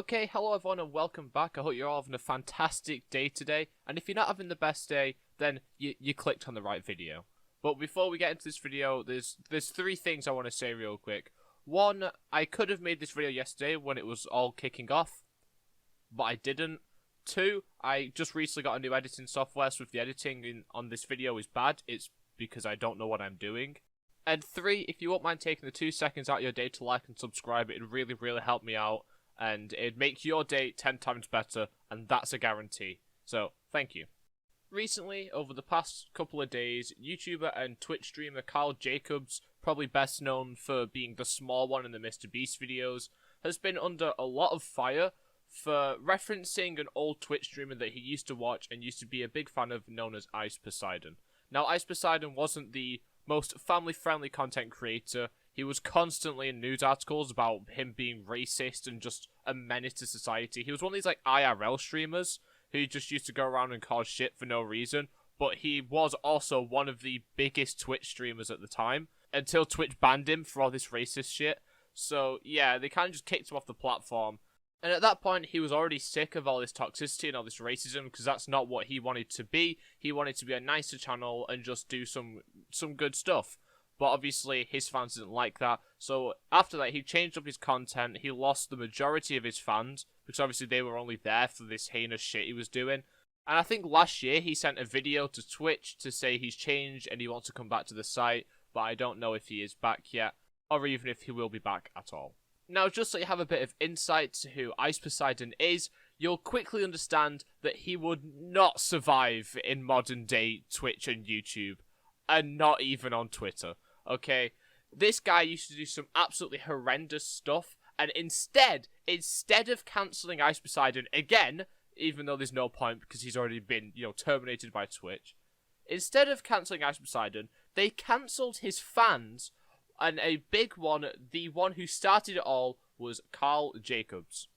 Okay, hello everyone and welcome back. I hope you're all having a fantastic day today. And if you're not having the best day, then you clicked on the right video. But before we get into this video, there's three things I want to say real quick. One, I could have made this video yesterday when it was all kicking off, but I didn't. Two, I just recently got a new editing software, so if the editing on this video is bad, it's because I don't know what I'm doing. And three, if you won't mind taking the 2 seconds out of your day to like and subscribe, it'd really help me out. And it'd make your day 10 times better, and that's a guarantee. So, thank you. Recently, over the past couple of days, YouTuber and Twitch streamer Karl Jacobs, probably best known for being the small one in the Mr. Beast videos, has been under a lot of fire for referencing an old Twitch streamer that he used to watch and used to be a big fan of, known as Ice Poseidon. Now, Ice Poseidon wasn't the most family-friendly content creator. He was constantly in news articles about him being racist and just a menace to society. He was one of these like IRL streamers who just used to go around and cause shit for no reason. But he was also one of the biggest Twitch streamers at the time, until Twitch banned him for all this racist shit. So yeah, they kind of just kicked him off the platform. And at that point, he was already sick of all this toxicity and all this racism, because that's not what he wanted to be. He wanted to be a nicer channel and just do some good stuff. But obviously, his fans didn't like that. So after that, he changed up his content. He lost the majority of his fans, because obviously they were only there for this heinous shit he was doing. And I think last year, he sent a video to Twitch to say he's changed and he wants to come back to the site. But I don't know if he is back yet, or even if he will be back at all. Now, just so you have a bit of insight to who Ice Poseidon is, you'll quickly understand that he would not survive in modern day Twitch and YouTube, and not even on Twitter. Okay, this guy used to do some absolutely horrendous stuff, and instead of cancelling Ice Poseidon again, even though there's no point because he's already been, terminated by Twitch, instead of cancelling Ice Poseidon, they cancelled his fans, and a big one, the one who started it all, was Karl Jacobs.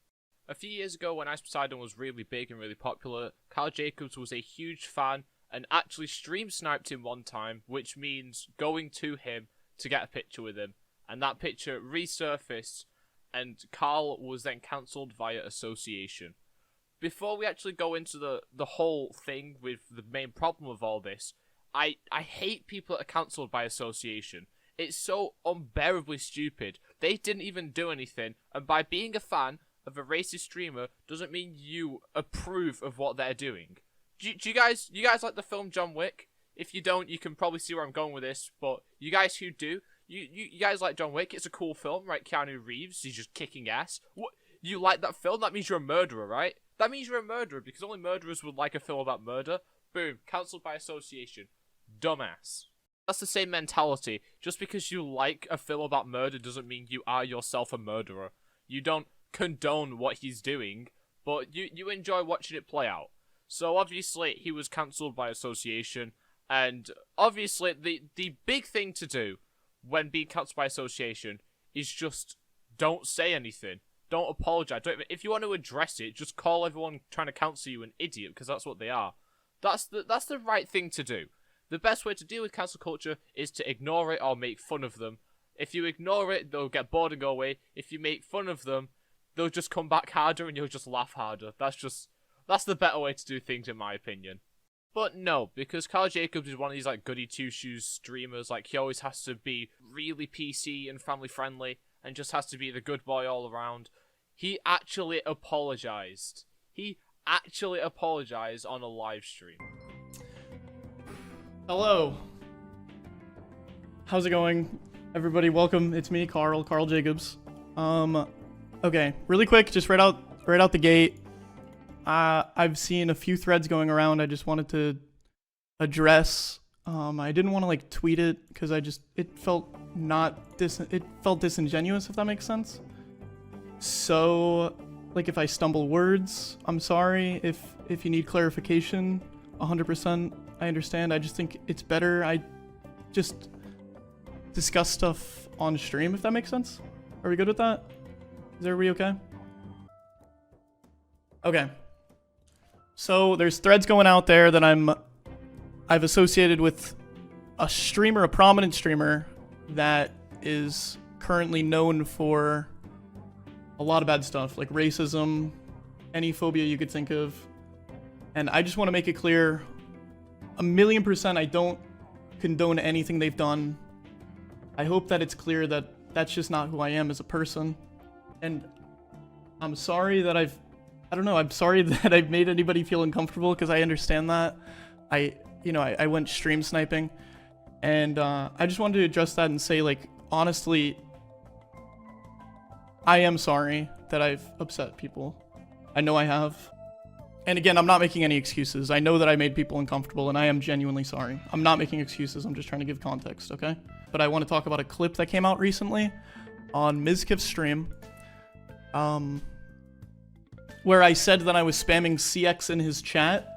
A few years ago, when Ice Poseidon was really big and really popular, Karl Jacobs was a huge fan and actually stream sniped him one time, which means going to him to get a picture with him. And that picture resurfaced, and Karl was then cancelled via association. Before we actually go into the whole thing with the main problem of all this, I hate people that are cancelled by association. It's so unbearably stupid. They didn't even do anything, and by being a fan of a racist streamer doesn't mean you approve of what they're doing. Do you guys like the film John Wick? If you don't, you can probably see where I'm going with this, but you guys who do, you guys like John Wick? It's a cool film, right? Keanu Reeves, he's just kicking ass. What? You like that film? That means you're a murderer, right? That means you're a murderer, because only murderers would like a film about murder. Boom, cancelled by association. Dumbass. That's the same mentality. Just because you like a film about murder doesn't mean you are yourself a murderer. You don't condone what he's doing, but you enjoy watching it play out. So obviously he was cancelled by association, and obviously the big thing to do when being cancelled by association is just don't say anything. Don't apologise. If you want to address it, just call everyone trying to cancel you an idiot, because that's what they are. That's the right thing to do. The best way to deal with cancel culture is to ignore it or make fun of them. If you ignore it, they'll get bored and go away. If you make fun of them, they'll just come back harder and you'll just laugh harder. That's the better way to do things, in my opinion. But no, because Karl Jacobs is one of these like goody two-shoes streamers, like he always has to be really PC and family friendly and just has to be the good boy all around. He actually apologized. He actually apologized on a live stream. Hello. How's it going? Everybody, welcome. It's me, Karl Jacobs. Okay, really quick, just right out the gate. I've seen a few threads going around. I just wanted to address. I didn't want to like tweet it because it felt disingenuous, if that makes sense. So, like, if I stumble words, I'm sorry. If you need clarification, 100%, I understand. I just think it's better I just discuss stuff on stream, if that makes sense. Are we good with that? Is everybody okay? Okay. So there's threads going out there that I've associated with a streamer, a prominent streamer that is currently known for a lot of bad stuff, like racism, any phobia you could think of. And I just want to make it clear, 1,000,000% I don't condone anything they've done. I hope that it's clear that that's just not who I am as a person. And I'm sorry that I'm sorry that I've made anybody feel uncomfortable, because I understand that. I went stream sniping, and I just wanted to address that and say, like, honestly, I am sorry that I've upset people. I know I have. And again, I'm not making any excuses. I know that I made people uncomfortable, and I am genuinely sorry. I'm not making excuses. I'm just trying to give context, okay? But I want to talk about a clip that came out recently on Mizkif's stream, where I said that I was spamming CX in his chat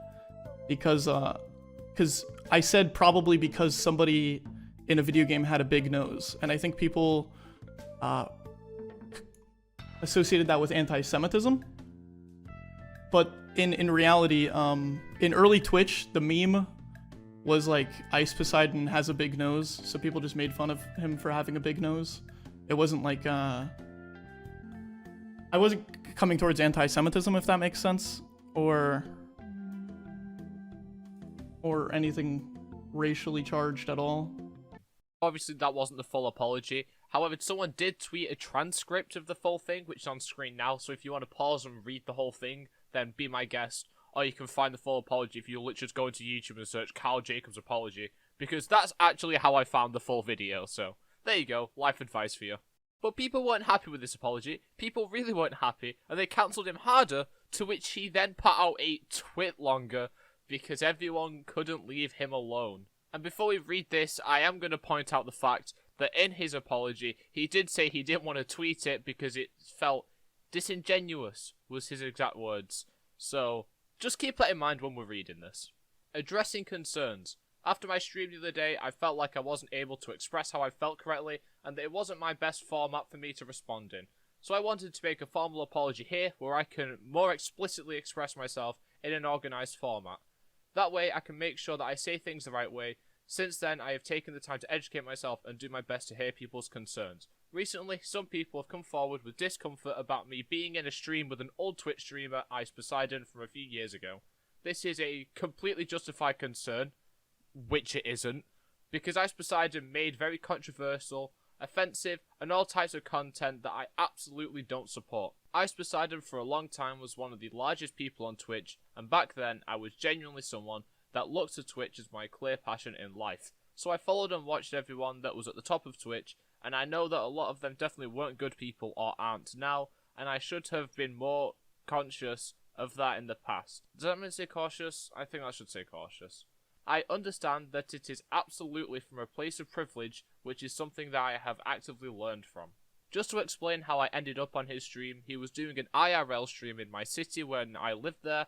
because I said probably because somebody in a video game had a big nose, and I think people associated that with anti-Semitism. But in reality, in early Twitch, the meme was like, Ice Poseidon has a big nose, so people just made fun of him for having a big nose. It wasn't like, I wasn't coming towards anti-Semitism, if that makes sense, or anything racially charged at all. Obviously, that wasn't the full apology. However, someone did tweet a transcript of the full thing, which is on screen now, so if you want to pause and read the whole thing, then be my guest. Or you can find the full apology if you literally just go into YouTube and search Karl Jacobs apology, because that's actually how I found the full video, so there you go, life advice for you. But people weren't happy with this apology, people really weren't happy, and they cancelled him harder, to which he then put out a twit longer, because everyone couldn't leave him alone. And before we read this, I am going to point out the fact that in his apology, he did say he didn't want to tweet it because it felt disingenuous, was his exact words. So, just keep that in mind when we're reading this. Addressing concerns. After my stream the other day, I felt like I wasn't able to express how I felt correctly, and that it wasn't my best format for me to respond in. So I wanted to make a formal apology here, where I can more explicitly express myself in an organised format. That way, I can make sure that I say things the right way. Since then, I have taken the time to educate myself and do my best to hear people's concerns. Recently, some people have come forward with discomfort about me being in a stream with an old Twitch streamer, Ice Poseidon, from a few years ago. This is a completely justified concern, which it isn't, because Ice Poseidon made very controversial, offensive, and all types of content that I absolutely don't support. Ice Poseidon for a long time was one of the largest people on Twitch, and back then I was genuinely someone that looked to Twitch as my clear passion in life. So I followed and watched everyone that was at the top of Twitch, and I know that a lot of them definitely weren't good people or aren't now, and I should have been more conscious of that in the past. Does that mean to say cautious? I think I should say cautious. I understand that it is absolutely from a place of privilege, which is something that I have actively learned from. Just to explain how I ended up on his stream, he was doing an IRL stream in my city when I lived there,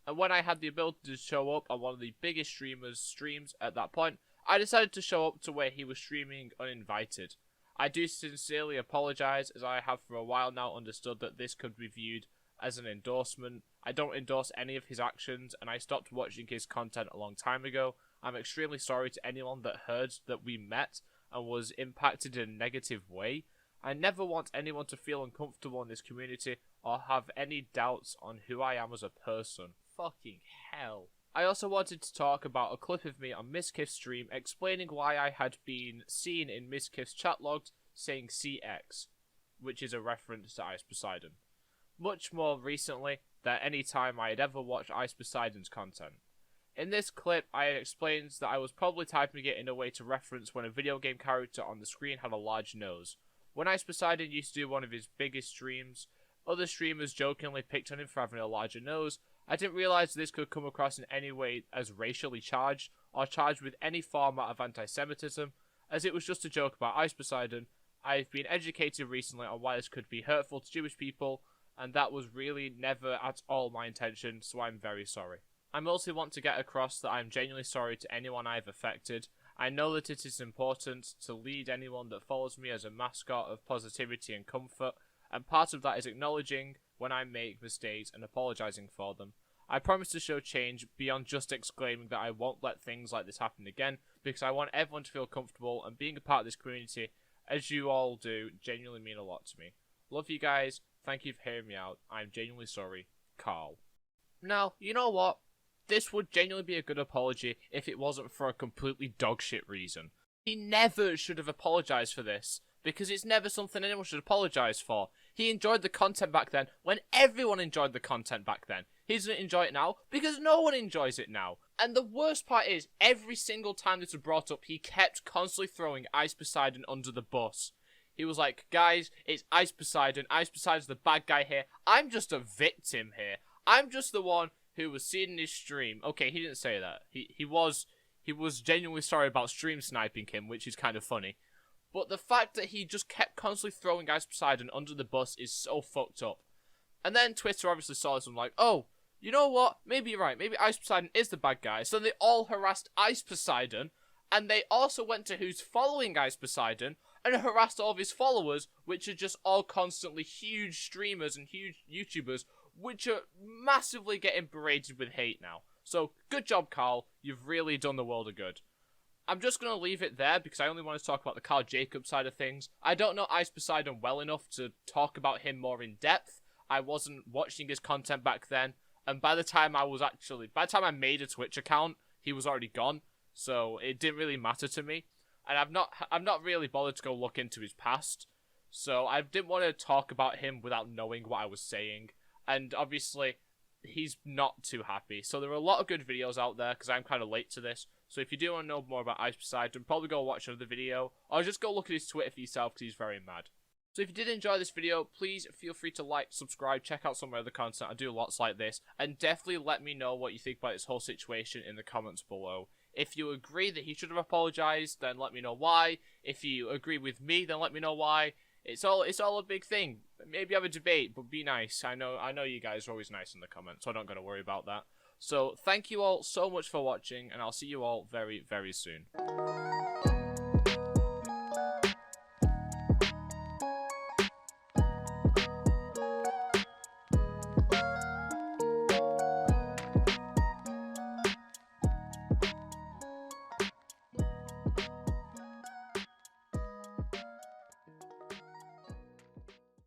and when I had the ability to show up on one of the biggest streamers' streams at that point, I decided to show up to where he was streaming uninvited. I do sincerely apologise, as I have for a while now understood that this could be viewed as an endorsement. I don't endorse any of his actions, and I stopped watching his content a long time ago. I'm extremely sorry to anyone that heard that we met and was impacted in a negative way. I never want anyone to feel uncomfortable in this community or have any doubts on who I am as a person. Fucking hell. I also wanted to talk about a clip of me on Mizkif's stream explaining why I had been seen in Mizkif's chat logs saying CX, which is a reference to Ice Poseidon. Much more recently than any time I had ever watched Ice Poseidon's content. In this clip, I had explained that I was probably typing it in a way to reference when a video game character on the screen had a large nose. When Ice Poseidon used to do one of his biggest streams, other streamers jokingly picked on him for having a larger nose. I didn't realise this could come across in any way as racially charged, or charged with any format of anti-Semitism, as it was just a joke about Ice Poseidon. I've been educated recently on why this could be hurtful to Jewish people, and that was really never at all my intention, so I'm very sorry. I mostly want to get across that I'm genuinely sorry to anyone I've affected. I know that it is important to lead anyone that follows me as a mascot of positivity and comfort, and part of that is acknowledging when I make mistakes and apologising for them. I promise to show change beyond just exclaiming that I won't let things like this happen again, because I want everyone to feel comfortable, and being a part of this community, as you all do, genuinely mean a lot to me. Love you guys, Thank you for hearing me out. I'm genuinely sorry, Karl. Now, you know what? This would genuinely be a good apology if it wasn't for a completely dogshit reason. He never should have apologized for this, because it's never something anyone should apologize for. He enjoyed the content back then when everyone enjoyed the content back then. He doesn't enjoy it now because no one enjoys it now. And the worst part is, every single time this was brought up, he kept constantly throwing Ice Poseidon under the bus. He was like, guys, it's Ice Poseidon. Ice Poseidon's the bad guy here. I'm just a victim here. I'm just the one who was seeing his stream. Okay, he didn't say that. He was genuinely sorry about stream sniping him, which is kind of funny. But the fact that he just kept constantly throwing Ice Poseidon under the bus is so fucked up. And then Twitter obviously saw this and was like, oh, you know what? Maybe you're right. Maybe Ice Poseidon is the bad guy. So they all harassed Ice Poseidon, and they also went to who's following Ice Poseidon and harassed all of his followers, which are just all constantly huge streamers and huge YouTubers, which are massively getting berated with hate now. So, good job, Karl. You've really done the world a good. I'm just going to leave it there because I only want to talk about the Karl Jacobs side of things. I don't know Ice Poseidon well enough to talk about him more in depth. I wasn't watching his content back then, and by the time I made a Twitch account, he was already gone, so it didn't really matter to me. And I've not really bothered to go look into his past, so I didn't want to talk about him without knowing what I was saying. And obviously, he's not too happy. So there are a lot of good videos out there because I'm kind of late to this. So if you do want to know more about Ice Poseidon, probably go watch another video, or just go look at his Twitter for yourself because he's very mad. So if you did enjoy this video, please feel free to like, subscribe, check out some of my other content. I do lots like this, and definitely let me know what you think about this whole situation in the comments below. If you agree that he should have apologized, then let me know why. If you agree with me, then let me know why. It's all a big thing. Maybe have a debate, but be nice. I know you guys are always nice in the comments, so I don't got to worry about that. So thank you all so much for watching, and I'll see you all very, very soon.